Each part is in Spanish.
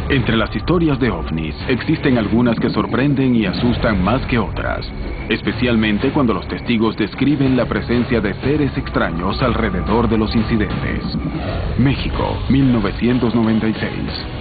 Entre las historias de ovnis, existen algunas que sorprenden y asustan más que otras, especialmente cuando los testigos describen la presencia de seres extraños alrededor de los incidentes. México, 1996.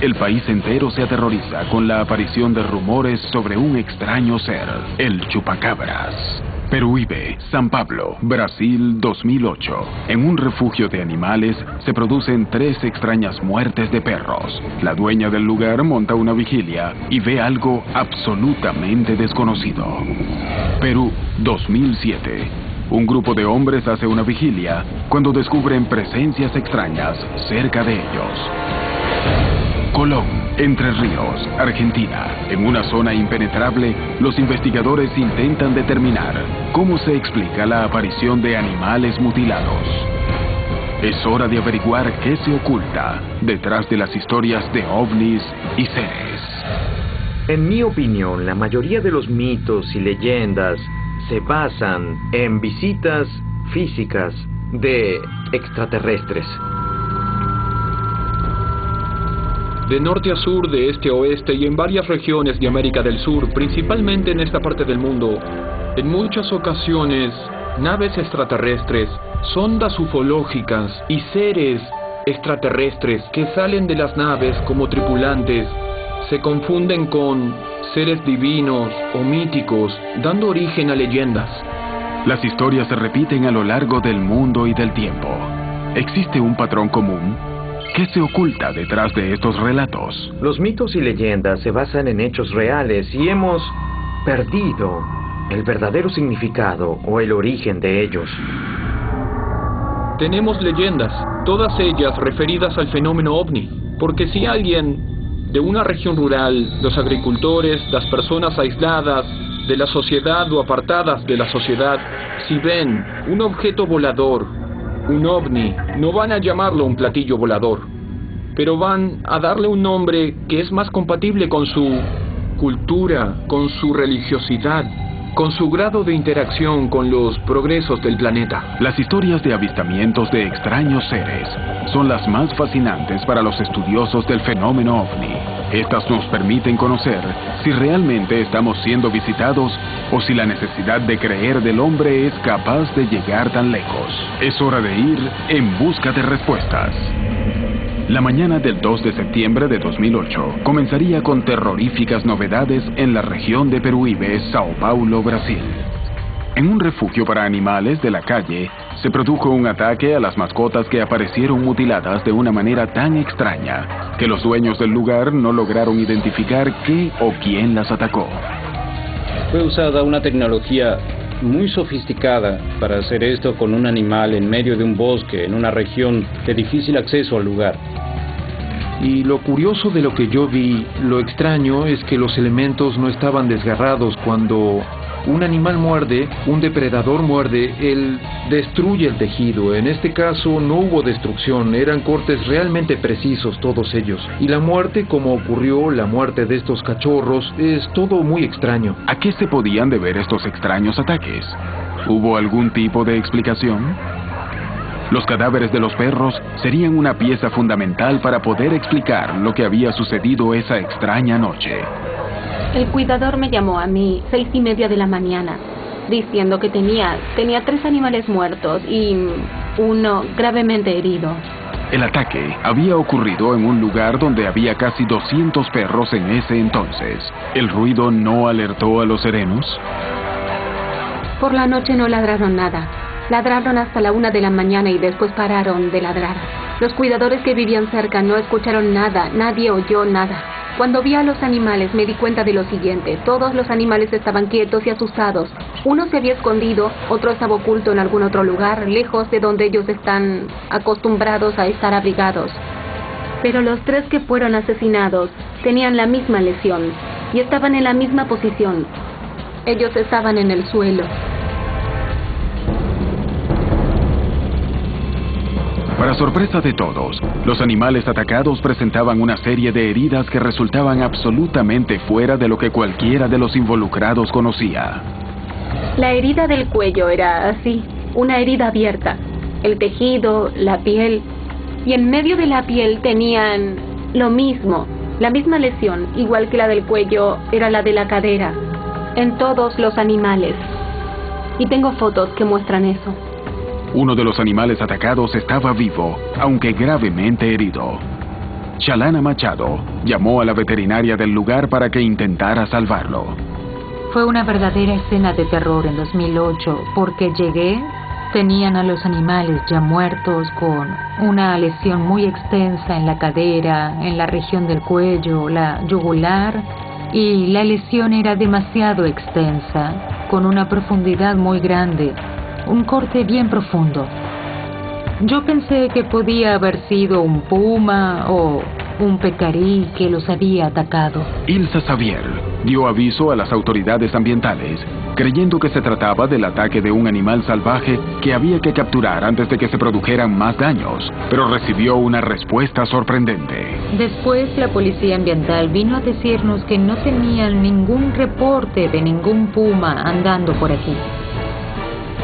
El país entero se aterroriza con la aparición de rumores sobre un extraño ser, el chupacabras. Peruíbe, San Pablo, Brasil, 2008. En un refugio de animales se producen 3 extrañas muertes de perros. La dueña del lugar monta una vigilia y ve algo absolutamente desconocido. Perú, 2007. Un grupo de hombres hace una vigilia cuando descubren presencias extrañas cerca de ellos. Colón, Entre Ríos, Argentina. En una zona impenetrable, los investigadores intentan determinar cómo se explica la aparición de animales mutilados. Es hora de averiguar qué se oculta detrás de las historias de ovnis y seres. En mi opinión, la mayoría de los mitos y leyendas se basan en visitas físicas de extraterrestres. De norte a sur, de este a oeste y en varias regiones de América del Sur, principalmente en esta parte del mundo, en muchas ocasiones, naves extraterrestres, sondas ufológicas y seres extraterrestres que salen de las naves como tripulantes se confunden con seres divinos o míticos, dando origen a leyendas. Las historias se repiten a lo largo del mundo y del tiempo. ¿Existe un patrón común? ¿Qué se oculta detrás de estos relatos? Los mitos y leyendas se basan en hechos reales y hemos perdido el verdadero significado o el origen de ellos. Tenemos leyendas, todas ellas referidas al fenómeno ovni, porque si alguien de una región rural, los agricultores, las personas aisladas de la sociedad o apartadas de la sociedad, si ven un objeto volador, un ovni, no van a llamarlo un platillo volador, pero van a darle un nombre que es más compatible con su cultura, con su religiosidad, con su grado de interacción con los progresos del planeta. Las historias de avistamientos de extraños seres son las más fascinantes para los estudiosos del fenómeno ovni. Estas nos permiten conocer si realmente estamos siendo visitados o si la necesidad de creer del hombre es capaz de llegar tan lejos. Es hora de ir en busca de respuestas. La mañana del 2 de septiembre de 2008 comenzaría con terroríficas novedades en la región de Peruíbe, Sao Paulo, Brasil. En un refugio para animales de la calle, se produjo un ataque a las mascotas que aparecieron mutiladas de una manera tan extraña que los dueños del lugar no lograron identificar qué o quién las atacó. Fue usada una tecnología muy sofisticada para hacer esto con un animal en medio de un bosque, en una región de difícil acceso al lugar. Y lo curioso de lo que yo vi, lo extraño, es que los elementos no estaban desgarrados. Cuando un animal muerde, un depredador muerde, él destruye el tejido. En este caso no hubo destrucción, eran cortes realmente precisos todos ellos. Y la muerte, como ocurrió la muerte de estos cachorros, es todo muy extraño. ¿A qué se podían deber estos extraños ataques? ¿Hubo algún tipo de explicación? Los cadáveres de los perros serían una pieza fundamental para poder explicar lo que había sucedido esa extraña noche. El cuidador me llamó a mí 6:30 de la mañana, diciendo que tenía 3 animales muertos y uno gravemente herido. El ataque había ocurrido en un lugar donde había casi 200 perros en ese entonces. ¿El ruido no alertó a los serenos? Por la noche no ladraron nada. Ladraron hasta la 1 de la mañana y después pararon de ladrar. Los cuidadores que vivían cerca no escucharon nada, nadie oyó nada. Cuando vi a los animales me di cuenta de lo siguiente: todos los animales estaban quietos y asustados. Uno se había escondido, otro estaba oculto en algún otro lugar, lejos de donde ellos están acostumbrados a estar abrigados. Pero los 3 que fueron asesinados tenían la misma lesión y estaban en la misma posición. Ellos estaban en el suelo. Para sorpresa de todos, los animales atacados presentaban una serie de heridas que resultaban absolutamente fuera de lo que cualquiera de los involucrados conocía. La herida del cuello era así, una herida abierta. El tejido, la piel, y en medio de la piel tenían lo mismo, La misma lesión, igual que la del cuello, era la de la cadera, en todos los animales. Y tengo fotos que muestran eso. Uno de los animales atacados estaba vivo, aunque gravemente herido. Chalana Machado llamó a la veterinaria del lugar para que intentara salvarlo. Fue una verdadera escena de terror en 2008, porque llegué, tenían a los animales ya muertos con una lesión muy extensa en la cadera, en la región del cuello, la yugular, y la lesión era demasiado extensa, con una profundidad muy grande, un corte bien profundo. Yo pensé que podía haber sido un puma o un pecarí que los había atacado. Ilsa Xavier dio aviso a las autoridades ambientales, creyendo que se trataba del ataque de un animal salvaje que había que capturar antes de que se produjeran más daños, pero recibió una respuesta sorprendente. Después la policía ambiental vino a decirnos que no tenían ningún reporte de ningún puma andando por aquí.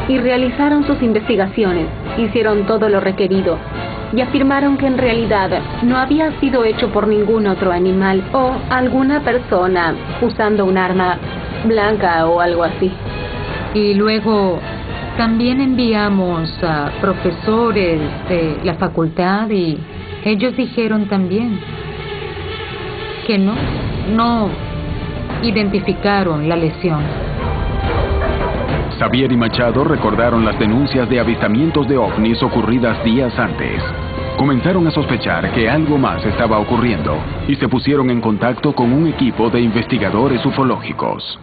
Y realizaron sus investigaciones, hicieron todo lo requerido y afirmaron que en realidad no había sido hecho por ningún otro animal o alguna persona usando un arma blanca o algo así. Y luego también enviamos a profesores de la facultad y ellos dijeron también que no identificaron la lesión. Xavier y Machado recordaron las denuncias de avistamientos de ovnis ocurridas días antes. Comenzaron a sospechar que algo más estaba ocurriendo y se pusieron en contacto con un equipo de investigadores ufológicos.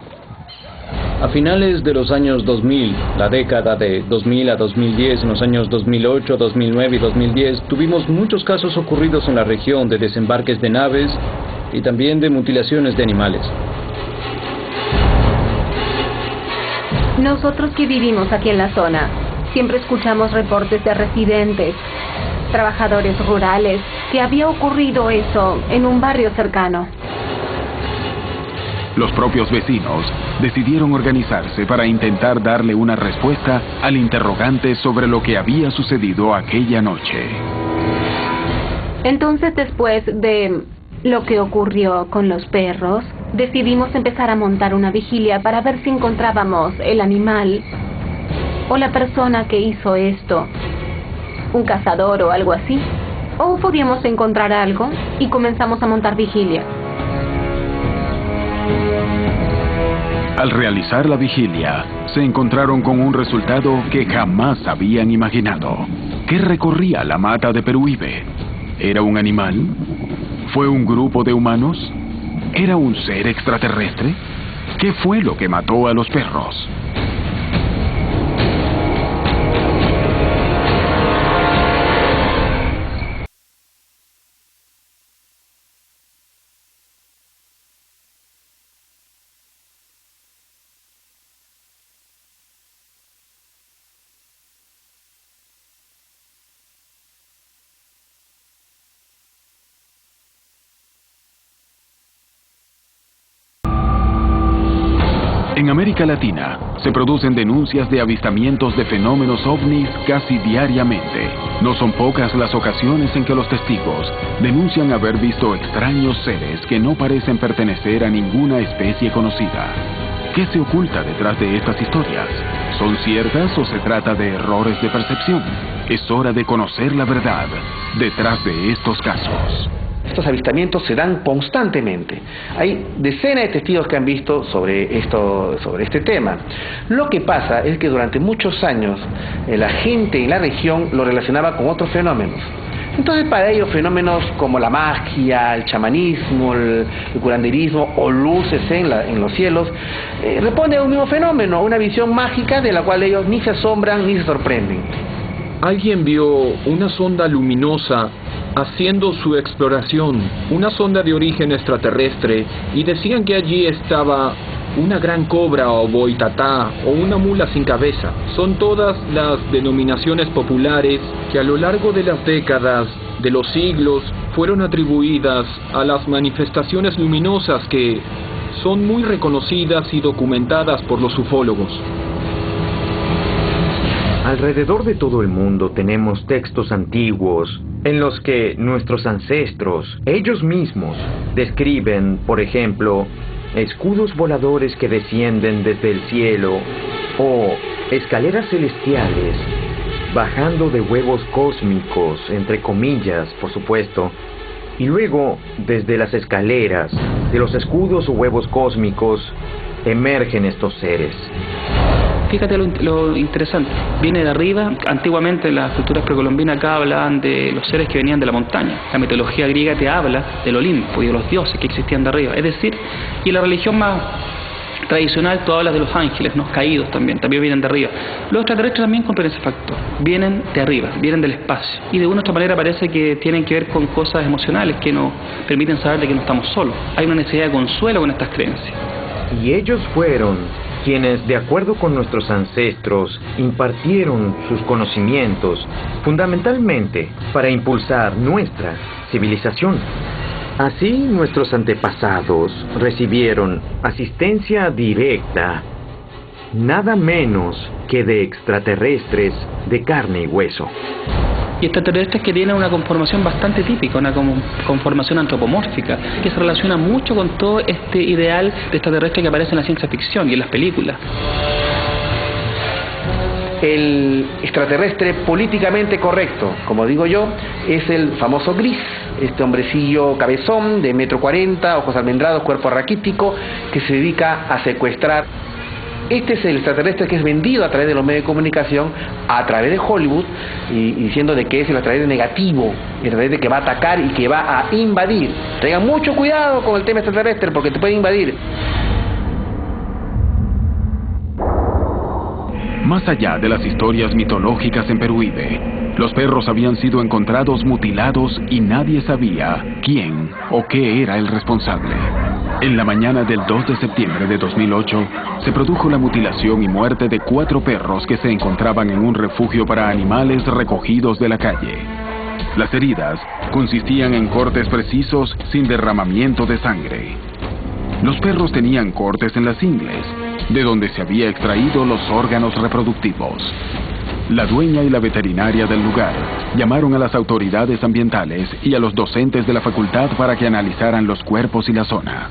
A finales de los años 2000, la década de 2000 a 2010, en los años 2008, 2009 y 2010, tuvimos muchos casos ocurridos en la región de desembarques de naves y también de mutilaciones de animales. Nosotros que vivimos aquí en la zona, siempre escuchamos reportes de residentes, trabajadores rurales, que había ocurrido eso en un barrio cercano. Los propios vecinos decidieron organizarse para intentar darle una respuesta al interrogante sobre lo que había sucedido aquella noche. Entonces, después de lo que ocurrió con los perros, decidimos empezar a montar una vigilia para ver si encontrábamos el animal o la persona que hizo esto, un cazador o algo así, o podíamos encontrar algo y comenzamos a montar vigilia. Al realizar la vigilia, se encontraron con un resultado que jamás habían imaginado. ¿Qué recorría la mata de Peruíbe? ¿Era un animal? ¿Fue un grupo de humanos? ¿Era un ser extraterrestre? ¿Qué fue lo que mató a los perros? En América Latina, se producen denuncias de avistamientos de fenómenos ovnis casi diariamente. No son pocas las ocasiones en que los testigos denuncian haber visto extraños seres que no parecen pertenecer a ninguna especie conocida. ¿Qué se oculta detrás de estas historias? ¿Son ciertas o se trata de errores de percepción? Es hora de conocer la verdad detrás de estos casos. Estos avistamientos se dan constantemente. Hay decenas de testigos que han visto sobre este tema. Lo que pasa es que durante muchos años la gente en la región lo relacionaba con otros fenómenos. Entonces para ellos fenómenos como la magia, el chamanismo, el curanderismo o luces en los cielos responden a un mismo fenómeno, una visión mágica de la cual ellos ni se asombran ni se sorprenden. Alguien vio una sonda luminosa haciendo su exploración, una sonda de origen extraterrestre, y decían que allí estaba una gran cobra o boitatá o una mula sin cabeza. Son todas las denominaciones populares que a lo largo de las décadas, de los siglos, fueron atribuidas a las manifestaciones luminosas que son muy reconocidas y documentadas por los ufólogos. Alrededor de todo el mundo tenemos textos antiguos en los que nuestros ancestros, ellos mismos, describen, por ejemplo, escudos voladores que descienden desde el cielo o escaleras celestiales bajando de huevos cósmicos, entre comillas, por supuesto, y luego desde las escaleras de los escudos o huevos cósmicos emergen estos seres. Fíjate lo interesante, viene de arriba. Antiguamente las culturas precolombinas acá hablaban de los seres que venían de la montaña. La mitología griega te habla del Olimpo y de los dioses que existían de arriba. Es decir, y la religión más tradicional tú hablas de los ángeles, ¿no? Caídos también vienen de arriba. Los extraterrestres también cumplen ese factor, vienen de arriba, vienen del espacio. Y de una u otra manera parece que tienen que ver con cosas emocionales que nos permiten saber de que no estamos solos. Hay una necesidad de consuelo con estas creencias. Y ellos fueron quienes, de acuerdo con nuestros ancestros, impartieron sus conocimientos, fundamentalmente para impulsar nuestra civilización. Así, nuestros antepasados recibieron asistencia directa, nada menos que de extraterrestres de carne y hueso. Y extraterrestres que tienen una conformación bastante típica, una conformación antropomórfica, que se relaciona mucho con todo este ideal de extraterrestre que aparece en la ciencia ficción y en las películas. El extraterrestre políticamente correcto, como digo yo, es el famoso gris, este hombrecillo cabezón de 1,40 m, ojos almendrados, cuerpo raquítico, que se dedica a secuestrar. Este es el extraterrestre que es vendido a través de los medios de comunicación, a través de Hollywood, y diciendo de que es el extraterrestre negativo, el extraterrestre que va a atacar y que va a invadir. Tengan mucho cuidado con el tema extraterrestre porque te puede invadir. Más allá de las historias mitológicas en Peruíbe, los perros habían sido encontrados mutilados y nadie sabía quién o qué era el responsable. En la mañana del 2 de septiembre de 2008, se produjo la mutilación y muerte de 4 perros que se encontraban en un refugio para animales recogidos de la calle. Las heridas consistían en cortes precisos sin derramamiento de sangre. Los perros tenían cortes en las ingles, de donde se había extraído los órganos reproductivos. La dueña y la veterinaria del lugar llamaron a las autoridades ambientales y a los docentes de la facultad para que analizaran los cuerpos y la zona.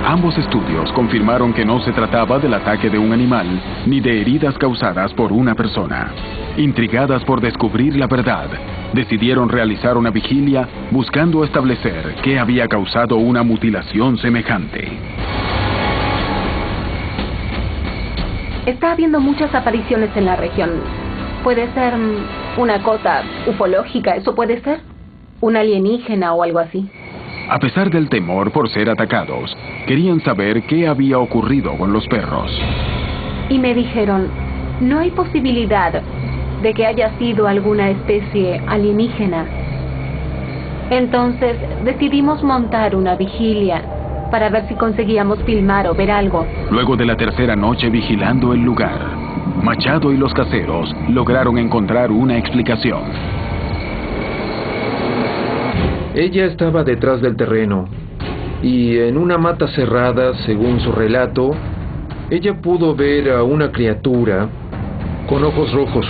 Ambos estudios confirmaron que no se trataba del ataque de un animal ni de heridas causadas por una persona. Intrigadas por descubrir la verdad, decidieron realizar una vigilia buscando establecer qué había causado una mutilación semejante. Está habiendo muchas apariciones en la región. ¿Puede ser una cosa ufológica? ¿Eso puede ser? ¿Un alienígena o algo así? A pesar del temor por ser atacados, querían saber qué había ocurrido con los perros. Y me dijeron, no hay posibilidad de que haya sido alguna especie alienígena. Entonces decidimos montar una vigilia para ver si conseguíamos filmar o ver algo. Luego de la tercera noche vigilando el lugar, Machado y los caseros lograron encontrar una explicación. Ella estaba detrás del terreno y en una mata cerrada, según su relato, ella pudo ver a una criatura con ojos rojos.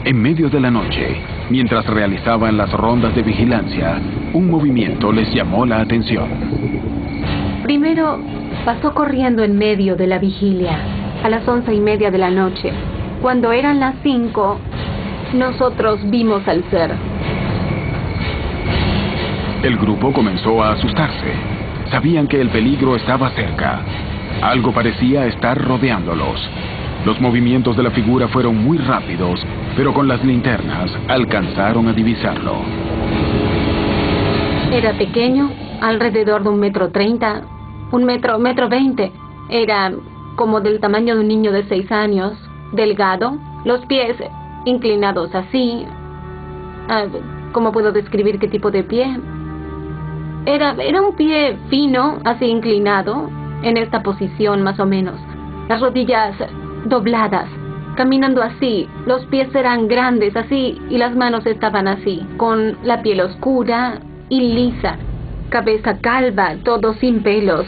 En medio de la noche, mientras realizaban las rondas de vigilancia, un movimiento les llamó la atención. Primero, pasó corriendo en medio de la vigilia, a las 11:30 de la noche. Cuando eran las 5, nosotros vimos al ser. El grupo comenzó a asustarse. Sabían que el peligro estaba cerca. Algo parecía estar rodeándolos. Los movimientos de la figura fueron muy rápidos, pero con las linternas alcanzaron a divisarlo. Era pequeño, alrededor de 1,30 m, 1,20 m. Era como del tamaño de un niño de 6 años, delgado, los pies inclinados así. ¿Cómo puedo describir qué tipo de pie? Era un pie fino, así inclinado, en esta posición más o menos. Las rodillas dobladas, caminando así. Los pies eran grandes así y las manos estaban así, con la piel oscura y lisa. Cabeza calva, todo sin pelos.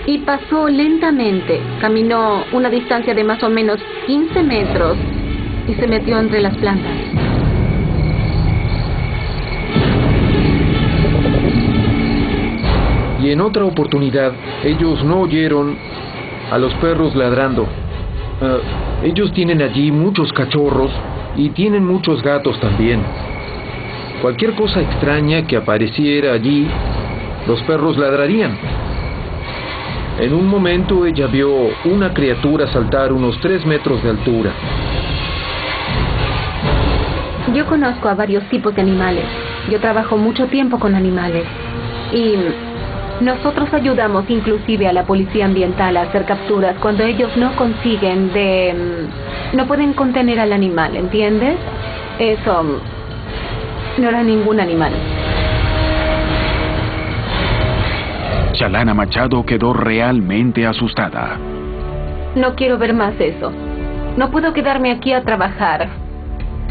y pasó lentamente. Caminó una distancia de más o menos 15 metros y se metió entre las plantas. Y en otra oportunidad, ellos no oyeron a los perros ladrando. Ellos tienen allí muchos cachorros y tienen muchos gatos también. Cualquier cosa extraña que apareciera allí, los perros ladrarían. En un momento ella vio una criatura saltar unos 3 metros de altura. Yo conozco a varios tipos de animales. Yo trabajo mucho tiempo con animales. Y nosotros ayudamos inclusive a la policía ambiental a hacer capturas cuando ellos no consiguen no pueden contener al animal, ¿entiendes? Eso no era ningún animal. Shalana Machado quedó realmente asustada. No quiero ver más eso. No puedo quedarme aquí a trabajar.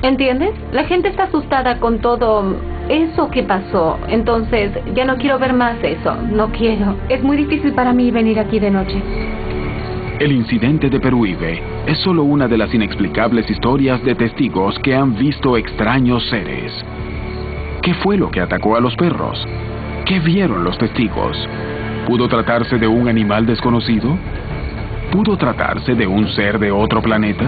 ¿Entiendes? La gente está asustada con todo eso que pasó. Entonces, ya no quiero ver más eso. No quiero. Es muy difícil para mí venir aquí de noche. El incidente de Peruíbe es solo una de las inexplicables historias de testigos que han visto extraños seres. ¿Qué fue lo que atacó a los perros? ¿Qué vieron los testigos? ¿Pudo tratarse de un animal desconocido? ¿Pudo tratarse de un ser de otro planeta?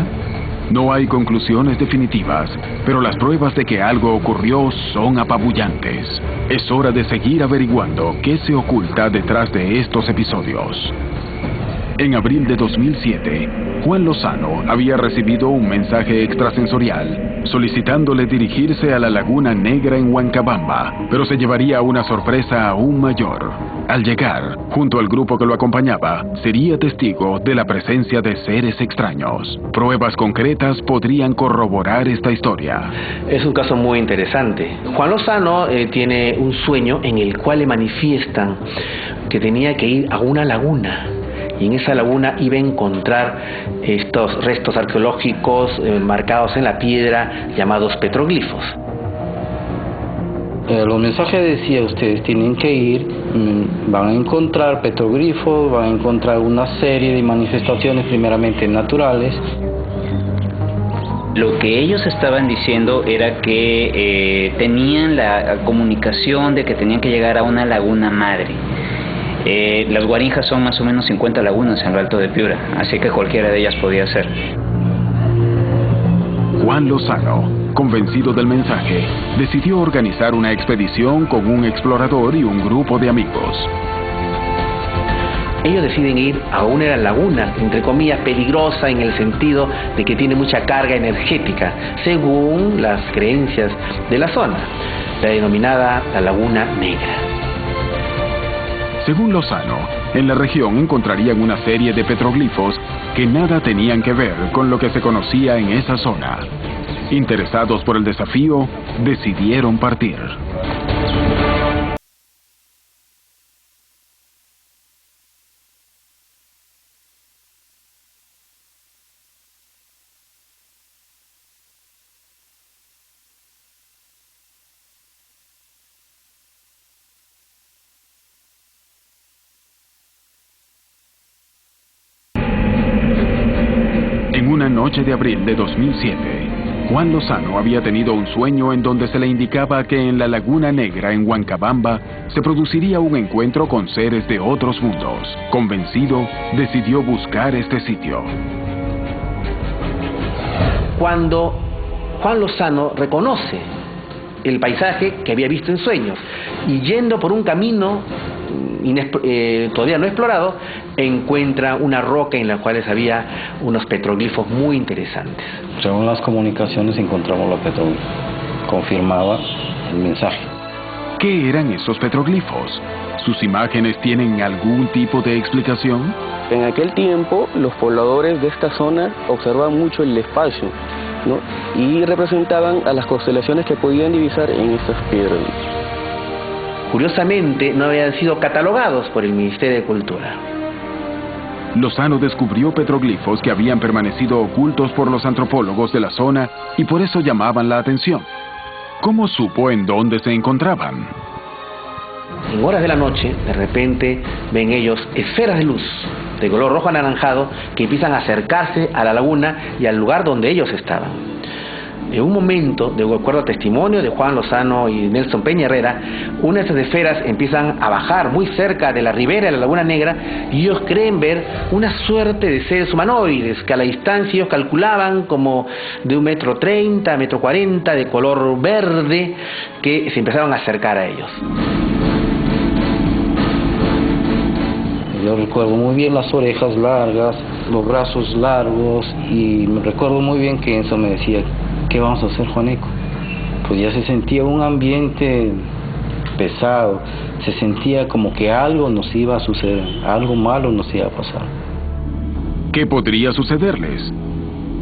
No hay conclusiones definitivas, pero las pruebas de que algo ocurrió son apabullantes. Es hora de seguir averiguando qué se oculta detrás de estos episodios. En abril de 2007, Juan Lozano había recibido un mensaje extrasensorial solicitándole dirigirse a la Laguna Negra en Huancabamba, pero se llevaría una sorpresa aún mayor. Al llegar, junto al grupo que lo acompañaba, sería testigo de la presencia de seres extraños. Pruebas concretas podrían corroborar esta historia. Es un caso muy interesante. Juan Lozano tiene un sueño en el cual le manifiestan que tenía que ir a una laguna. Y en esa laguna iba a encontrar estos restos arqueológicos marcados en la piedra llamados petroglifos. Los mensajes decía, ustedes tienen que ir, van a encontrar petroglifos, van a encontrar una serie de manifestaciones primeramente naturales. Lo que ellos estaban diciendo era que tenían la comunicación de que tenían que llegar a una laguna madre. Las Guarinjas son más o menos 50 lagunas en el Alto de Piura, así que cualquiera de ellas podía ser. Juan Lozano, convencido del mensaje, decidió organizar una expedición con un explorador y un grupo de amigos. Ellos deciden ir a una laguna, entre comillas, peligrosa en el sentido de que tiene mucha carga energética, según las creencias de la zona, la denominada la Laguna Negra. Según Lozano, en la región encontrarían una serie de petroglifos que nada tenían que ver con lo que se conocía en esa zona. Interesados por el desafío, decidieron partir. Noche de abril de 2007, Juan Lozano había tenido un sueño en donde se le indicaba que en la Laguna Negra en Huancabamba se produciría un encuentro con seres de otros mundos. Convencido, decidió buscar este sitio. Cuando Juan Lozano reconoce el paisaje que había visto en sueños y yendo por un camino todavía no explorado, encuentra una roca en la cual había unos petroglifos muy interesantes. Según las comunicaciones encontramos los petroglifos. Confirmaba el mensaje. ¿Qué eran esos petroglifos? ¿Sus imágenes tienen algún tipo de explicación? En aquel tiempo, los pobladores de esta zona observaban mucho el espacio, ¿no? Y representaban a las constelaciones que podían divisar en estas piedras. Curiosamente, no habían sido catalogados por el Ministerio de Cultura. Lozano descubrió petroglifos que habían permanecido ocultos por los antropólogos de la zona y por eso llamaban la atención. ¿Cómo supo en dónde se encontraban? En horas de la noche, de repente, ven ellos esferas de luz de color rojo anaranjado que empiezan a acercarse a la laguna y al lugar donde ellos estaban. En un momento, de acuerdo al testimonio de Juan Lozano y Nelson Peña Herrera, una de esas esferas empiezan a bajar muy cerca de la ribera de la Laguna Negra y ellos creen ver una suerte de seres humanoides que a la distancia ellos calculaban como de 1,30 m, 1,40 m, de color verde, que se empezaron a acercar a ellos. Yo recuerdo muy bien las orejas largas, los brazos largos, y me recuerdo muy bien que Enzo me decía: ¿qué vamos a hacer, Juaneco? Pues ya se sentía un ambiente pesado, se sentía como que algo nos iba a suceder, algo malo nos iba a pasar. ¿Qué podría sucederles?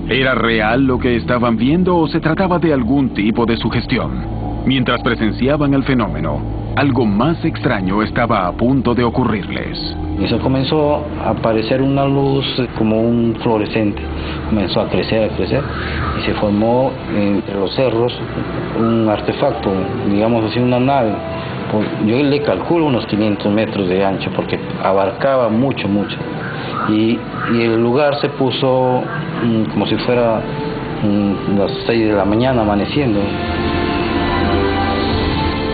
¿Era real lo que estaban viendo o se trataba de algún tipo de sugestión? Mientras presenciaban el fenómeno, algo más extraño estaba a punto de ocurrirles. Y eso comenzó a aparecer una luz como un fluorescente. Comenzó a crecer y se formó entre los cerros un artefacto, digamos así, una nave. Yo le calculo unos 500 metros de ancho porque abarcaba mucho. Y el lugar se puso como si fuera las 6 de la mañana amaneciendo.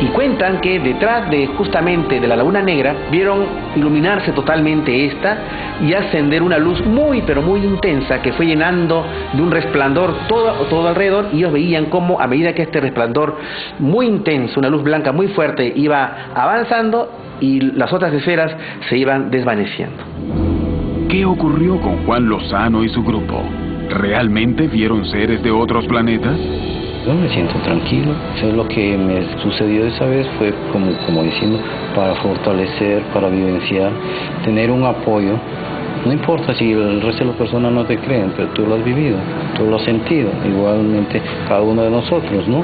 Y cuentan que detrás de justamente de la Laguna Negra vieron iluminarse totalmente esta y ascender una luz muy pero muy intensa que fue llenando de un resplandor todo alrededor, y ellos veían cómo a medida que este resplandor muy intenso, una luz blanca muy fuerte, iba avanzando y las otras esferas se iban desvaneciendo. ¿Qué ocurrió con Juan Lozano y su grupo? ¿Realmente vieron seres de otros planetas? Yo me siento tranquilo. Eso es lo que me sucedió esa vez, fue como diciendo, para fortalecer, para vivenciar, tener un apoyo. No importa si el resto de las personas no te creen, pero tú lo has vivido, tú lo has sentido, igualmente cada uno de nosotros, ¿no?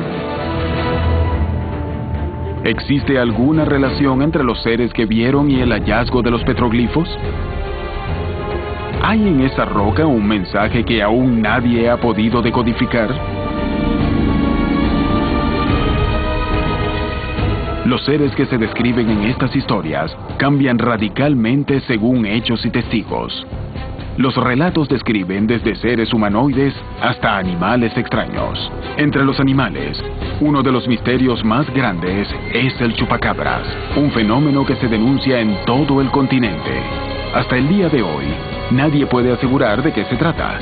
¿Existe alguna relación entre los seres que vieron y el hallazgo de los petroglifos? ¿Hay en esa roca un mensaje que aún nadie ha podido decodificar? Los seres que se describen en estas historias cambian radicalmente según hechos y testigos. Los relatos describen desde seres humanoides hasta animales extraños. Entre los animales, uno de los misterios más grandes es el chupacabras, un fenómeno que se denuncia en todo el continente. Hasta el día de hoy, nadie puede asegurar de qué se trata,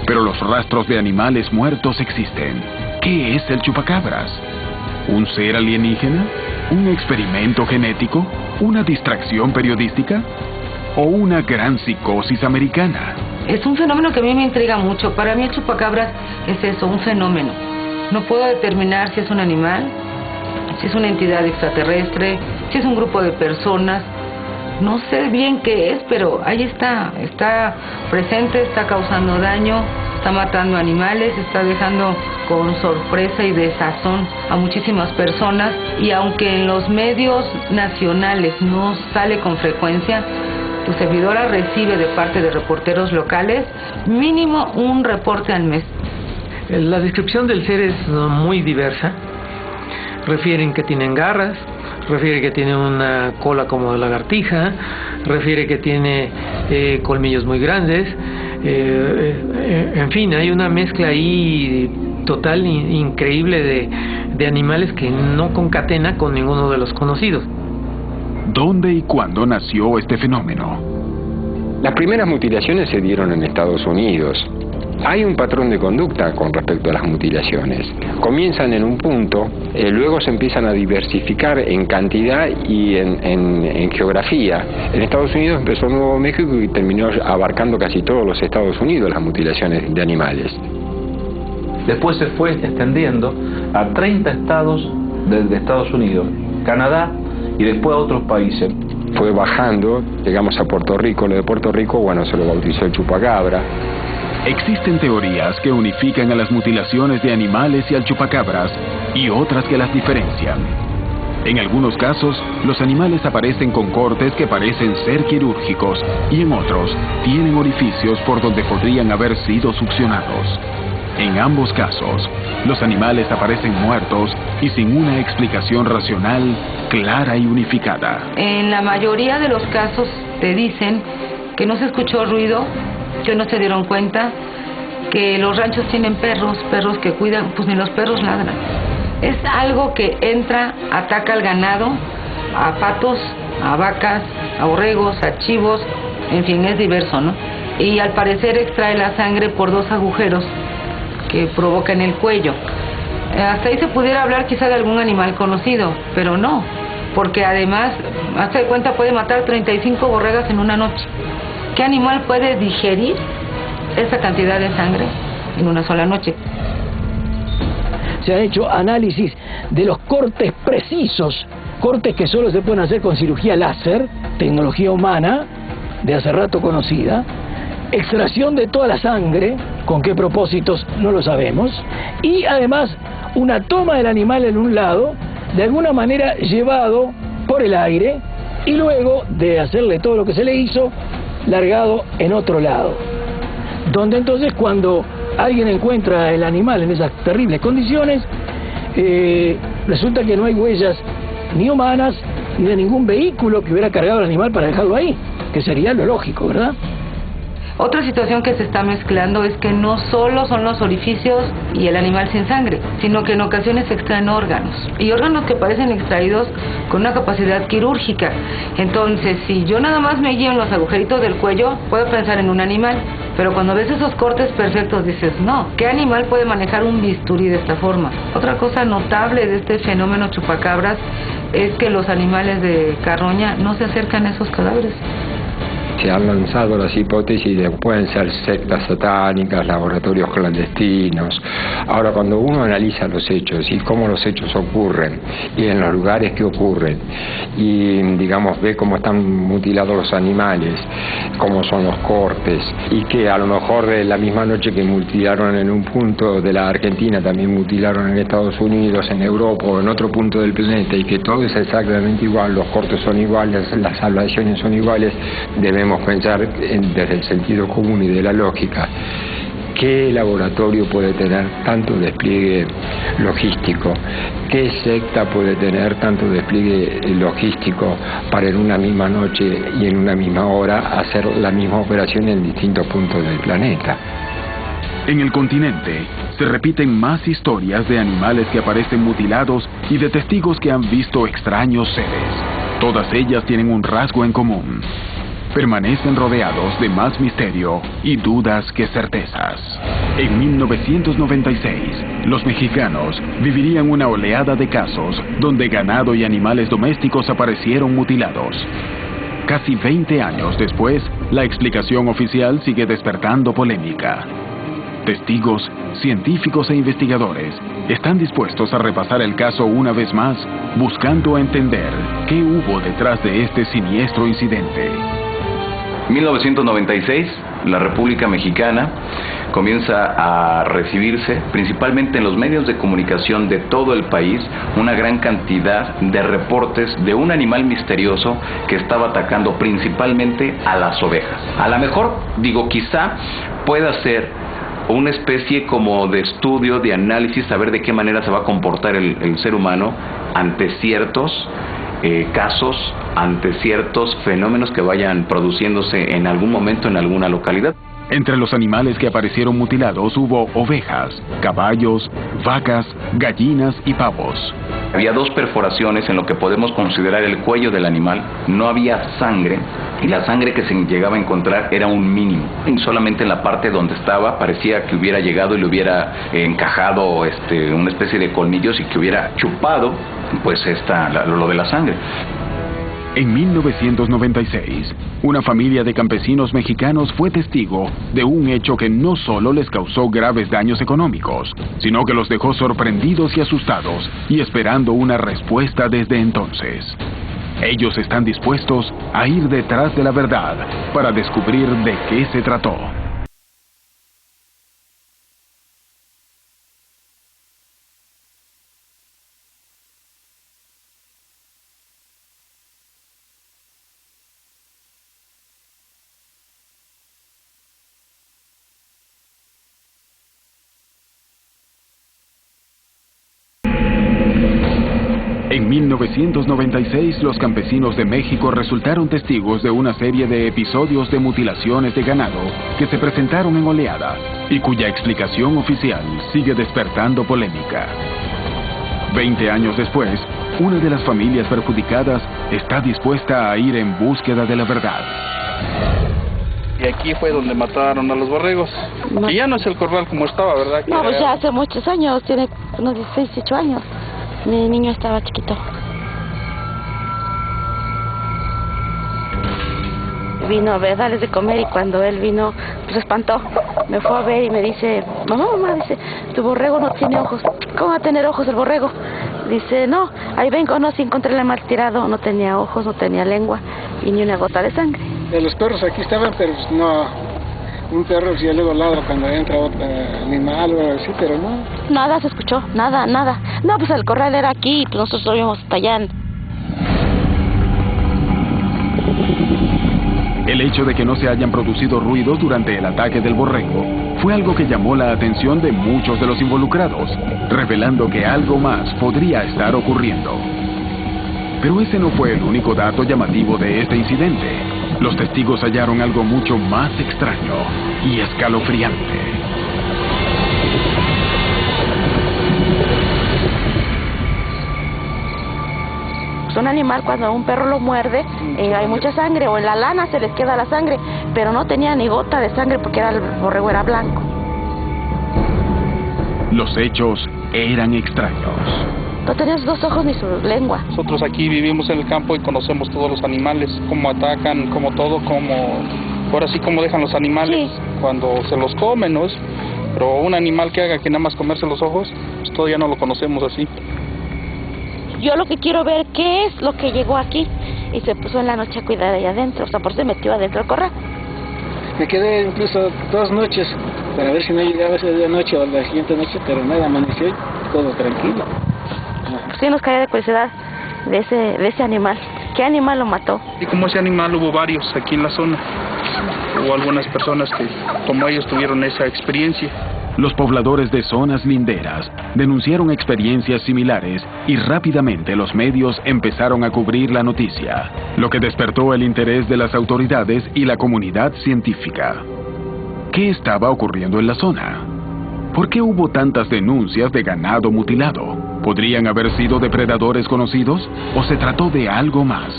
pero los rastros de animales muertos existen. ¿Qué es el chupacabras? ¿Un ser alienígena? ¿Un experimento genético? ¿Una distracción periodística? ¿O una gran psicosis americana? Es un fenómeno que a mí me intriga mucho. Para mí el chupacabras es eso, un fenómeno. No puedo determinar si es un animal, si es una entidad extraterrestre, si es un grupo de personas. No sé bien qué es, pero ahí está presente, está causando daño, está matando animales, está dejando con sorpresa y desazón a muchísimas personas, y aunque en los medios nacionales no sale con frecuencia, tu servidora recibe de parte de reporteros locales mínimo un reporte al mes. La descripción del ser es muy diversa. Refieren que tienen garras, refiere que tiene una cola como de lagartija, refiere que tiene colmillos muy grandes, en fin, hay una mezcla ahí total, increíble de animales que no concatena con ninguno de los conocidos. ¿Dónde y cuándo nació este fenómeno? Las primeras mutilaciones se dieron en Estados Unidos. Hay un patrón de conducta con respecto a las mutilaciones. Comienzan en un punto, luego se empiezan a diversificar en cantidad y en geografía. En Estados Unidos empezó Nuevo México y terminó abarcando casi todos los Estados Unidos las mutilaciones de animales. Después se fue extendiendo a 30 estados de Estados Unidos, Canadá y después a otros países. Fue bajando, llegamos a Puerto Rico. Lo de Puerto Rico, bueno, se lo bautizó el chupacabra. Existen teorías que unifican a las mutilaciones de animales y al chupacabras, y otras que las diferencian. En algunos casos, los animales aparecen con cortes que parecen ser quirúrgicos, y en otros, tienen orificios por donde podrían haber sido succionados. En ambos casos, los animales aparecen muertos y sin una explicación racional, clara y unificada. En la mayoría de los casos te dicen que no se escuchó ruido, que no se dieron cuenta, que los ranchos tienen perros que cuidan, pues ni los perros ladran. Es algo que entra, ataca al ganado, a patos, a vacas, a borregos, a chivos, en fin, es diverso, ¿no? Y al parecer extrae la sangre por 2 agujeros que provocan el cuello. Hasta ahí se pudiera hablar quizá de algún animal conocido, pero no, porque además, hazte de cuenta, puede matar 35 borregas en una noche. ¿Qué animal puede digerir esa cantidad de sangre en una sola noche? Se han hecho análisis de los cortes precisos, cortes que solo se pueden hacer con cirugía láser, tecnología humana, de hace rato conocida, extracción de toda la sangre, con qué propósitos no lo sabemos, y además una toma del animal en un lado, de alguna manera llevado por el aire, y luego de hacerle todo lo que se le hizo, largado en otro lado. Donde entonces cuando alguien encuentra el animal en esas terribles condiciones, resulta que no hay huellas ni humanas, ni de ningún vehículo que hubiera cargado el animal para dejarlo ahí, que sería lo lógico, ¿verdad? Otra situación que se está mezclando es que no solo son los orificios y el animal sin sangre, sino que en ocasiones se extraen órganos, y órganos que parecen extraídos con una capacidad quirúrgica. Entonces, si yo nada más me guío en los agujeritos del cuello, puedo pensar en un animal, pero cuando ves esos cortes perfectos dices, no, ¿qué animal puede manejar un bisturí de esta forma? Otra cosa notable de este fenómeno chupacabras es que los animales de carroña no se acercan a esos cadáveres. Se han lanzado las hipótesis de que pueden ser sectas satánicas, laboratorios clandestinos. Ahora, cuando uno analiza los hechos y cómo los hechos ocurren y en los lugares que ocurren y, digamos, ve cómo están mutilados los animales, cómo son los cortes, y que a lo mejor la misma noche que mutilaron en un punto de la Argentina también mutilaron en Estados Unidos, en Europa o en otro punto del planeta, y que todo es exactamente igual, los cortes son iguales, las ablaciones son iguales, debemos pensar desde el sentido común y de la lógica, ¿qué laboratorio puede tener tanto despliegue logístico? ¿Qué secta puede tener tanto despliegue logístico para en una misma noche y en una misma hora hacer la misma operación en distintos puntos del planeta? En el continente se repiten más historias de animales que aparecen mutilados y de testigos que han visto extraños seres. Todas ellas tienen un rasgo en común: permanecen rodeados de más misterio y dudas que certezas. En 1996, los mexicanos vivirían una oleada de casos donde ganado y animales domésticos aparecieron mutilados. Casi 20 años después, la explicación oficial sigue despertando polémica. Testigos, científicos e investigadores están dispuestos a repasar el caso una vez más, buscando entender qué hubo detrás de este siniestro incidente. 1996, la República Mexicana comienza a recibirse, principalmente en los medios de comunicación de todo el país, una gran cantidad de reportes de un animal misterioso que estaba atacando principalmente a las ovejas. A lo mejor, quizá pueda ser una especie como de estudio, de análisis, saber de qué manera se va a comportar el ser humano ante ciertos casos, ante ciertos fenómenos que vayan produciéndose en algún momento en alguna localidad. Entre los animales que aparecieron mutilados hubo ovejas, caballos, vacas, gallinas y pavos. Había 2 perforaciones en lo que podemos considerar el cuello del animal. No había sangre, y la sangre que se llegaba a encontrar era un mínimo. Y solamente en la parte donde estaba parecía que hubiera llegado y le hubiera encajado una especie de colmillos y que hubiera chupado pues lo de la sangre. En 1996, una familia de campesinos mexicanos fue testigo de un hecho que no solo les causó graves daños económicos, sino que los dejó sorprendidos y asustados y esperando una respuesta desde entonces. Ellos están dispuestos a ir detrás de la verdad para descubrir de qué se trató. 1996, los campesinos de México resultaron testigos de una serie de episodios de mutilaciones de ganado que se presentaron en oleada y cuya explicación oficial sigue despertando polémica. 20 años después, una de las familias perjudicadas está dispuesta a ir en búsqueda de la verdad. Y aquí fue donde mataron a los borregos. Y ya no es el corral como estaba, ¿verdad? No, pues ya hace muchos años, tiene unos 16, 18 años. Mi niño estaba chiquito. Vino a ver, darles de comer, y cuando él vino, pues se espantó. Me fue a ver y me dice, mamá, dice, tu borrego no tiene ojos. ¿Cómo va a tener ojos el borrego? Dice, no, ahí vengo, no, si encontré el animal tirado, no tenía ojos, no tenía lengua y ni una gota de sangre. Los perros aquí estaban, pero no, un perro si luego ladra cuando entra otro animal o algo así, pero no. Nada se escuchó, nada. No, pues el corral era aquí, pues nosotros lo íbamos hasta allá. El hecho de que no se hayan producido ruidos durante el ataque del borrego fue algo que llamó la atención de muchos de los involucrados, revelando que algo más podría estar ocurriendo. Pero ese no fue el único dato llamativo de este incidente. Los testigos hallaron algo mucho más extraño y escalofriante. Pues un animal, cuando un perro lo muerde, hay mucha sangre, o en la lana se les queda la sangre, pero no tenía ni gota de sangre porque el borrego era blanco. Los hechos eran extraños. No tenía sus dos ojos ni su lengua. Nosotros aquí vivimos en el campo y conocemos todos los animales, cómo atacan, cómo todo, ahora sí cómo dejan los animales cuando se los comen, ¿no? Pero un animal que haga que nada más comerse los ojos, pues todavía no lo conocemos así. Yo lo que quiero ver qué es lo que llegó aquí, y se puso en la noche a cuidar allá adentro, o sea, por eso se metió adentro del corral. Me quedé incluso 2 noches para ver si no llegaba esa noche o la siguiente noche, pero nada, amaneció y todo tranquilo. Sí nos caía de curiosidad de ese animal. ¿Qué animal lo mató? Y como ese animal hubo varios aquí en la zona. Hubo algunas personas que, como ellos, tuvieron esa experiencia. Los pobladores de zonas linderas denunciaron experiencias similares y rápidamente los medios empezaron a cubrir la noticia, lo que despertó el interés de las autoridades y la comunidad científica. ¿Qué estaba ocurriendo en la zona? ¿Por qué hubo tantas denuncias de ganado mutilado? ¿Podrían haber sido depredadores conocidos o se trató de algo más?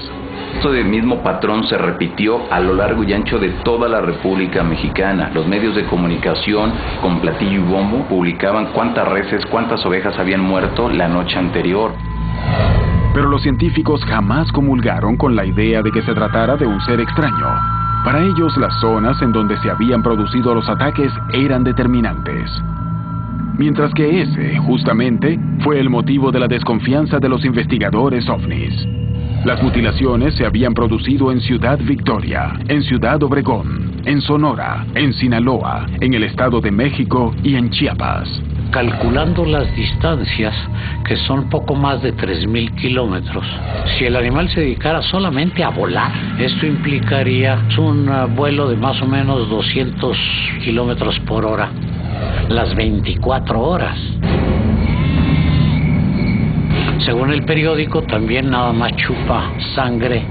Este mismo patrón se repitió a lo largo y ancho de toda la República Mexicana. Los medios de comunicación con platillo y bombo publicaban cuántas reses, cuántas ovejas habían muerto la noche anterior. Pero los científicos jamás comulgaron con la idea de que se tratara de un ser extraño. Para ellos, las zonas en donde se habían producido los ataques eran determinantes. Mientras que ese, justamente, fue el motivo de la desconfianza de los investigadores ovnis. Las mutilaciones se habían producido en Ciudad Victoria, en Ciudad Obregón, en Sonora, en Sinaloa, en el Estado de México y en Chiapas. Calculando las distancias, que son poco más de 3,000 kilómetros, si el animal se dedicara solamente a volar, esto implicaría un vuelo de más o menos 200 kilómetros por hora, las 24 horas. Según el periódico, también nada más chupa sangre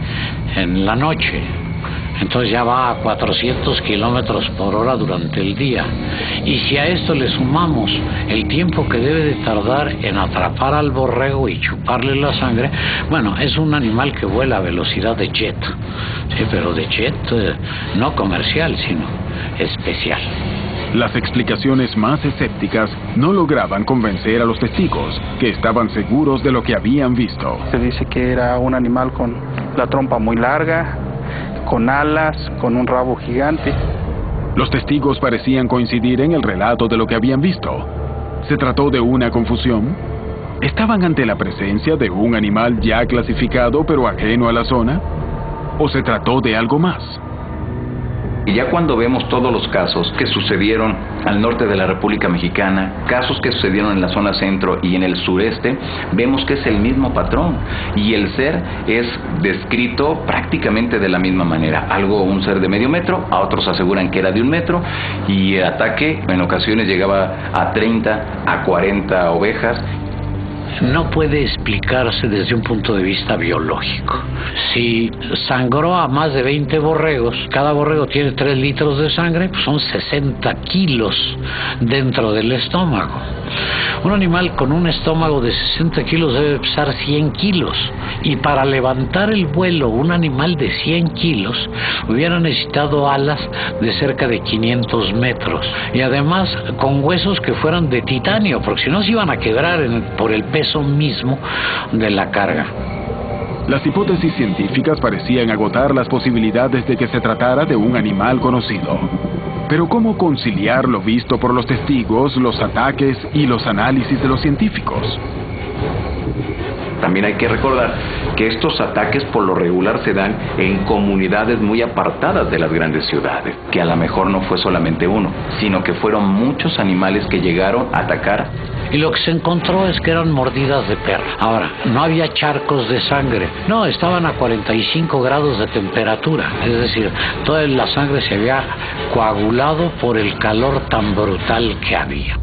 en la noche. Entonces ya va a 400 kilómetros por hora durante el día. Y si a esto le sumamos el tiempo que debe de tardar en atrapar al borrego y chuparle la sangre, bueno, es un animal que vuela a velocidad de jet. Sí, pero de jet no comercial, sino especial. Las explicaciones más escépticas no lograban convencer a los testigos, que estaban seguros de lo que habían visto. Se dice que era un animal con la trompa muy larga, con alas, con un rabo gigante. Los testigos parecían coincidir en el relato de lo que habían visto. ¿Se trató de una confusión? ¿Estaban ante la presencia de un animal ya clasificado pero ajeno a la zona? ¿O se trató de algo más? Y ya cuando vemos todos los casos que sucedieron al norte de la República Mexicana, casos que sucedieron en la zona centro y en el sureste, vemos que es el mismo patrón y el ser es descrito prácticamente de la misma manera. Un ser de medio metro, a otros aseguran que era de 1 metro, y el ataque en ocasiones llegaba a 30, a 40 ovejas. no puede explicarse desde un punto de vista biológico. Si sangró a más de 20 borregos, cada borrego tiene 3 litros de sangre, pues son 60 kilos dentro del estómago. Un animal con un estómago de 60 kilos debe pesar 100 kilos. Y para levantar el vuelo, un animal de 100 kilos hubiera necesitado alas de cerca de 500 metros. Y además con huesos que fueran de titanio, porque si no se iban a quebrar por el peso mismo de la carga. Las hipótesis científicas parecían agotar las posibilidades de que se tratara de un animal conocido. Pero ¿cómo conciliar lo visto por los testigos, los ataques y los análisis de los científicos? También hay que recordar que estos ataques por lo regular se dan en comunidades muy apartadas de las grandes ciudades, que a lo mejor no fue solamente uno, sino que fueron muchos animales que llegaron a atacar. Y lo que se encontró es que eran mordidas de perro. Ahora, no había charcos de sangre. No, estaban a 45 grados de temperatura. Es decir, toda la sangre se había coagulado por el calor tan brutal que había.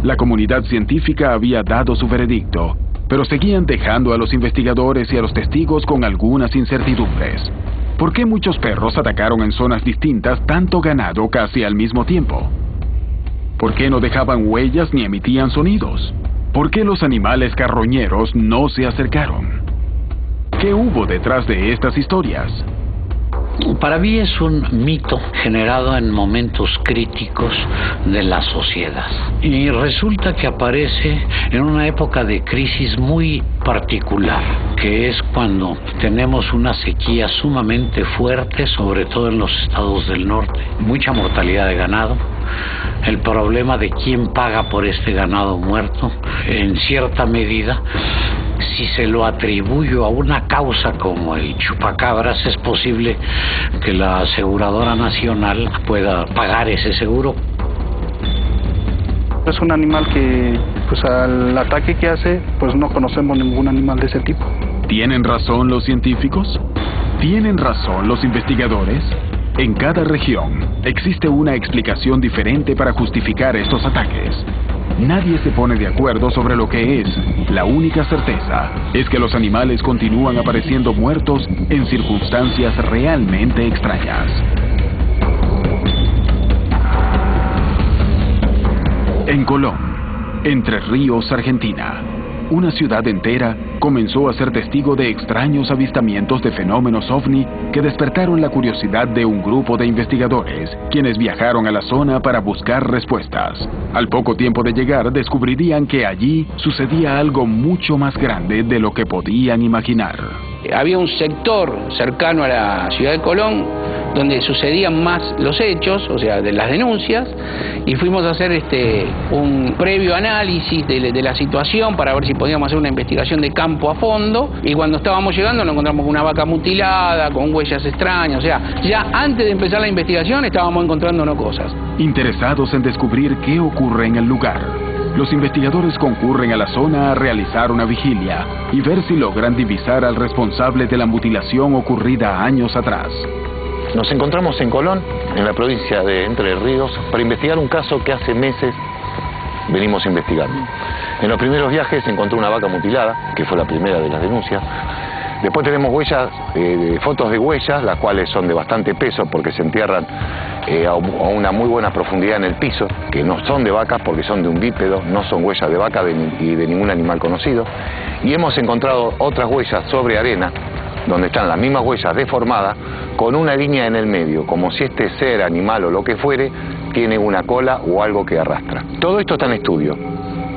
La comunidad científica había dado su veredicto, pero seguían dejando a los investigadores y a los testigos con algunas incertidumbres. ¿Por qué muchos perros atacaron en zonas distintas tanto ganado casi al mismo tiempo? ¿Por qué no dejaban huellas ni emitían sonidos? ¿Por qué los animales carroñeros no se acercaron? ¿Qué hubo detrás de estas historias? Para mí es un mito generado en momentos críticos de la sociedad. Y resulta que aparece en una época de crisis muy particular, que es cuando tenemos una sequía sumamente fuerte, sobre todo en los estados del norte. Mucha mortalidad de ganado. El problema de quién paga por este ganado muerto, en cierta medida, si se lo atribuyo a una causa como el chupacabras, es posible que la aseguradora nacional pueda pagar ese seguro. Es un animal que, pues al ataque que hace, pues no conocemos ningún animal de ese tipo. ¿Tienen razón los científicos? ¿Tienen razón los investigadores? En cada región existe una explicación diferente para justificar estos ataques. Nadie se pone de acuerdo sobre lo que es. La única certeza es que los animales continúan apareciendo muertos en circunstancias realmente extrañas. En Colón, Entre Ríos, Argentina, una ciudad entera comenzó a ser testigo de extraños avistamientos de fenómenos ovni que despertaron la curiosidad de un grupo de investigadores, quienes viajaron a la zona para buscar respuestas. Al poco tiempo de llegar, descubrirían que allí sucedía algo mucho más grande de lo que podían imaginar. Había un sector cercano a la ciudad de Colón donde sucedían más los hechos, o sea, de las denuncias, y fuimos a hacer un previo análisis de la situación para ver si podíamos hacer una investigación de campo a fondo, y cuando estábamos llegando nos encontramos con una vaca mutilada, con huellas extrañas, o sea, ya antes de empezar la investigación estábamos encontrándonos cosas. Interesados en descubrir qué ocurre en el lugar, los investigadores concurren a la zona a realizar una vigilia y ver si logran divisar al responsable de la mutilación ocurrida años atrás. Nos encontramos en Colón, en la provincia de Entre Ríos, para investigar un caso que hace meses venimos investigando. En los primeros viajes se encontró una vaca mutilada, que fue la primera de las denuncias. Después tenemos huellas, fotos de huellas, las cuales son de bastante peso porque se entierran a una muy buena profundidad en el piso, que no son de vacas porque son de un bípedo, no son huellas de vaca y de ningún animal conocido. Y hemos encontrado otras huellas sobre arena, donde están las mismas huellas deformadas, con una línea en el medio, como si este ser, animal o lo que fuere, tiene una cola o algo que arrastra. Todo esto está en estudio.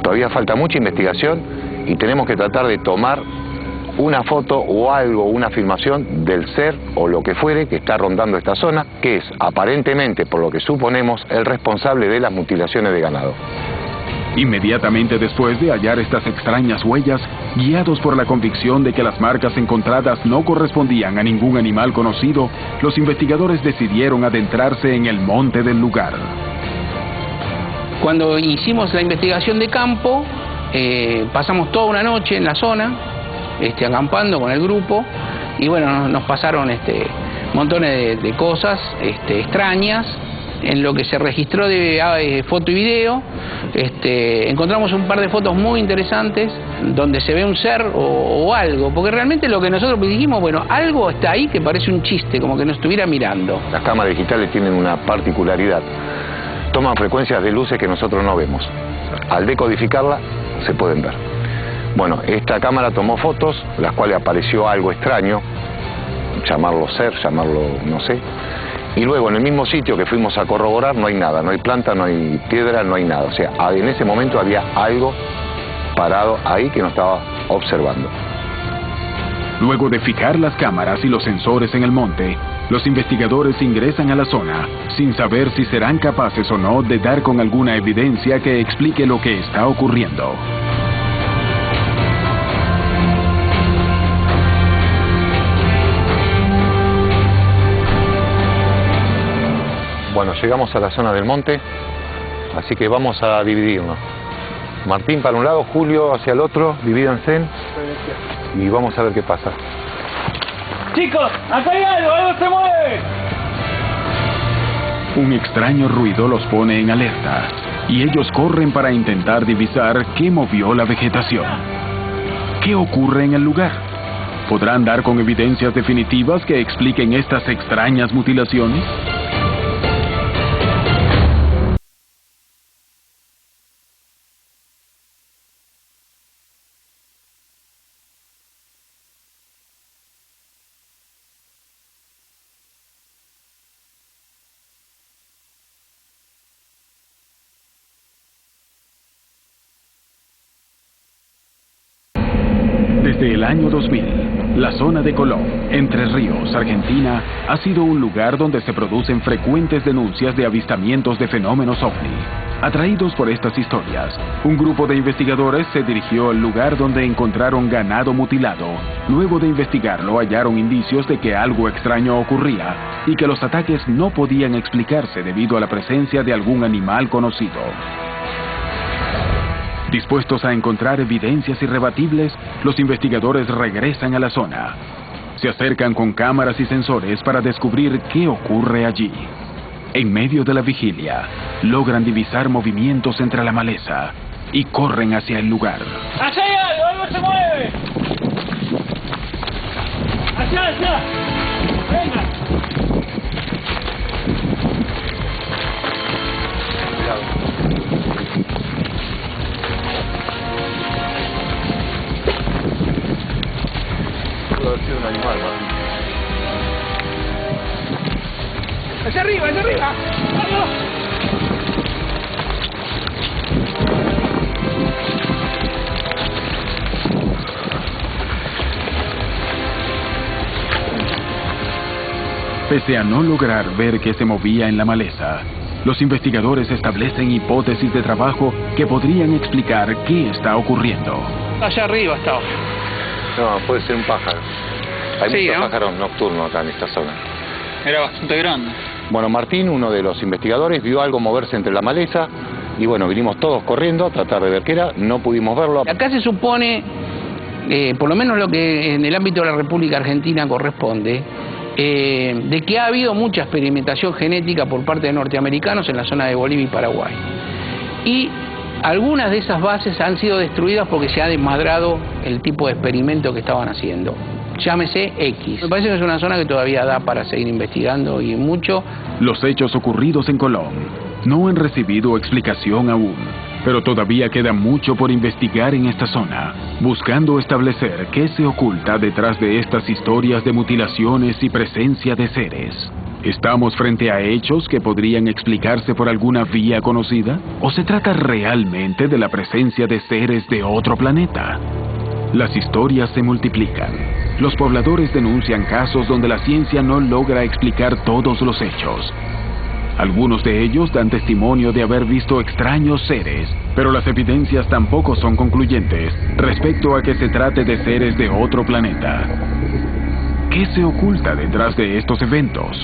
Todavía falta mucha investigación y tenemos que tratar de tomar una foto o algo, una filmación del ser o lo que fuere que está rondando esta zona, que es aparentemente, por lo que suponemos, el responsable de las mutilaciones de ganado. Inmediatamente después de hallar estas extrañas huellas, guiados por la convicción de que las marcas encontradas no correspondían a ningún animal conocido, los investigadores decidieron adentrarse en el monte del lugar. Cuando hicimos la investigación de campo, pasamos toda una noche en la zona, acampando con el grupo, y bueno, nos pasaron montones de cosas extrañas, en lo que se registró de foto y video, encontramos un par de fotos muy interesantes donde se ve un ser o algo, porque realmente lo que nosotros dijimos, bueno, algo está ahí que parece un chiste, como que nos estuviera mirando. Las cámaras digitales tienen una particularidad, toman frecuencias de luces que nosotros no vemos. Al decodificarla se pueden ver. Bueno, esta cámara tomó fotos, las cuales apareció algo extraño, llamarlo ser, llamarlo no sé. Y luego en el mismo sitio que fuimos a corroborar no hay nada, no hay planta, no hay piedra, no hay nada. O sea, en ese momento había algo parado ahí que nos estaba observando. Luego de fijar las cámaras y los sensores en el monte, los investigadores ingresan a la zona sin saber si serán capaces o no de dar con alguna evidencia que explique lo que está ocurriendo. Bueno, llegamos a la zona del monte, así que vamos a dividirnos. Martín para un lado, Julio hacia el otro, divídanse y vamos a ver qué pasa. Chicos, acá hay algo se mueve. Un extraño ruido los pone en alerta y ellos corren para intentar divisar qué movió la vegetación. ¿Qué ocurre en el lugar? ¿Podrán dar con evidencias definitivas que expliquen estas extrañas mutilaciones? Desde el año 2000, la zona de Colón, Entre Ríos, Argentina, ha sido un lugar donde se producen frecuentes denuncias de avistamientos de fenómenos ovni. Atraídos por estas historias, un grupo de investigadores se dirigió al lugar donde encontraron ganado mutilado. Luego de investigarlo, hallaron indicios de que algo extraño ocurría y que los ataques no podían explicarse debido a la presencia de algún animal conocido. Dispuestos a encontrar evidencias irrebatibles, los investigadores regresan a la zona. Se acercan con cámaras y sensores para descubrir qué ocurre allí. En medio de la vigilia, logran divisar movimientos entre la maleza y corren hacia el lugar. ¡Allá hay algo! ¡Algo se mueve! ¡Allá! ¡Venga! Pudo haber sido un animal, Martín. ¡Allá arriba! ¡Vamos! Pese a no lograr ver qué se movía en la maleza, los investigadores establecen hipótesis de trabajo que podrían explicar qué está ocurriendo. Allá arriba estaba. No, puede ser un pájaro. Hay Sí, muchos ¿no? pájaros nocturnos acá en esta zona. Era bastante grande. Bueno, Martín, uno de los investigadores, vio algo moverse entre la maleza y bueno, vinimos todos corriendo a tratar de ver qué era, no pudimos verlo. Acá se supone, por lo menos lo que en el ámbito de la República Argentina corresponde, de que ha habido mucha experimentación genética por parte de norteamericanos en la zona de Bolivia y Paraguay. Y algunas de esas bases han sido destruidas porque se ha desmadrado el tipo de experimento que estaban haciendo. Llámese X. Me parece que es una zona que todavía da para seguir investigando y mucho. Los hechos ocurridos en Colón no han recibido explicación aún, pero todavía queda mucho por investigar en esta zona, buscando establecer qué se oculta detrás de estas historias de mutilaciones y presencia de seres. ¿Estamos frente a hechos que podrían explicarse por alguna vía conocida? ¿O se trata realmente de la presencia de seres de otro planeta? Las historias se multiplican. Los pobladores denuncian casos donde la ciencia no logra explicar todos los hechos. Algunos de ellos dan testimonio de haber visto extraños seres, pero las evidencias tampoco son concluyentes respecto a que se trate de seres de otro planeta. ¿Qué se oculta detrás de estos eventos?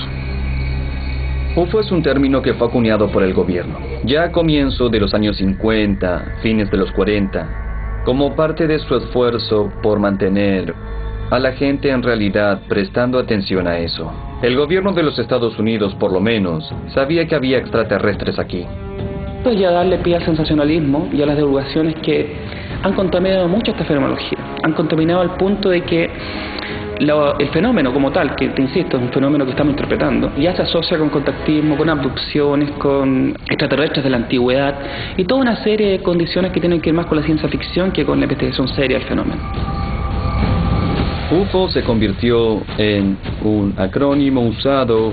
UFO es un término que fue acuñado por el gobierno, ya a comienzo de los años 50, fines de los 40, como parte de su esfuerzo por mantener a la gente en realidad prestando atención a eso. El gobierno de los Estados Unidos, por lo menos, sabía que había extraterrestres aquí. Pues ya darle pie al sensacionalismo y a las divulgaciones que han contaminado mucho esta fenomenología. Han contaminado al punto de que el fenómeno como tal, que te insisto, es un fenómeno que estamos interpretando, ya se asocia con contactismo, con abducciones, con extraterrestres de la antigüedad y toda una serie de condiciones que tienen que ver más con la ciencia ficción que con la investigación seria del fenómeno. UFO se convirtió en un acrónimo usado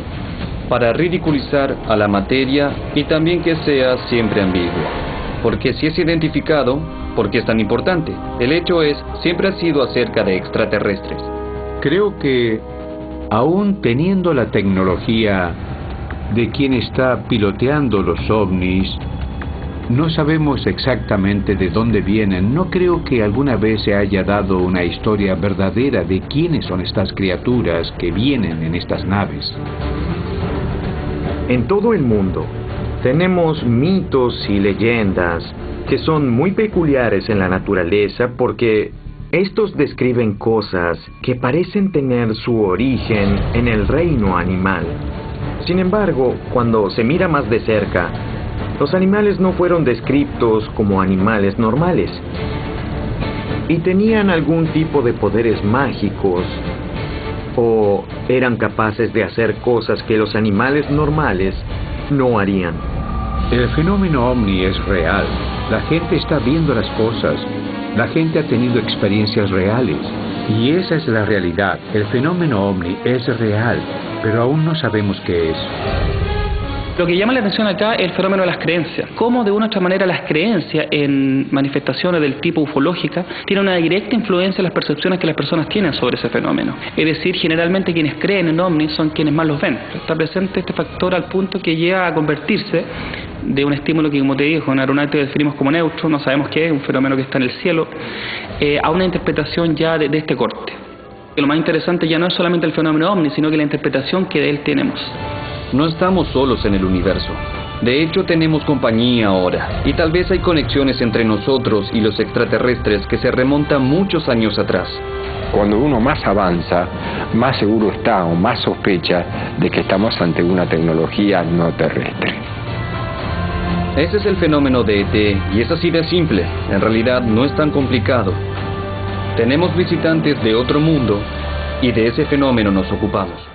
para ridiculizar a la materia y también que sea siempre ambiguo. Porque si es identificado, ¿por qué es tan importante? El hecho es, siempre ha sido acerca de extraterrestres. Creo que, aún teniendo la tecnología de quien está piloteando los ovnis, no sabemos exactamente de dónde vienen. No creo que alguna vez se haya dado una historia verdadera de quiénes son estas criaturas que vienen en estas naves. En todo el mundo tenemos mitos y leyendas que son muy peculiares en la naturaleza porque estos describen cosas que parecen tener su origen en el reino animal. Sin embargo, cuando se mira más de cerca, los animales no fueron descritos como animales normales y tenían algún tipo de poderes mágicos o eran capaces de hacer cosas que los animales normales no harían. El fenómeno ovni es real. La gente está viendo las cosas. La gente ha tenido experiencias reales. Y esa es la realidad. El fenómeno ovni es real, pero aún no sabemos qué es. Lo que llama la atención acá es el fenómeno de las creencias. Cómo de una u otra manera las creencias en manifestaciones del tipo ufológica tienen una directa influencia en las percepciones que las personas tienen sobre ese fenómeno. Es decir, generalmente quienes creen en ovnis son quienes más los ven. Está presente este factor al punto que llega a convertirse de un estímulo que, como te digo, en aeronáutica definimos como neutro, no sabemos qué es, un fenómeno que está en el cielo, a una interpretación ya de este corte. Lo más interesante ya no es solamente el fenómeno ovni, sino que la interpretación que de él tenemos. No estamos solos en el universo. De hecho, tenemos compañía ahora. Y tal vez hay conexiones entre nosotros y los extraterrestres que se remontan muchos años atrás. Cuando uno más avanza, más seguro está o más sospecha de que estamos ante una tecnología no terrestre. Ese es el fenómeno de ET y es así de simple. En realidad no es tan complicado. Tenemos visitantes de otro mundo y de ese fenómeno nos ocupamos.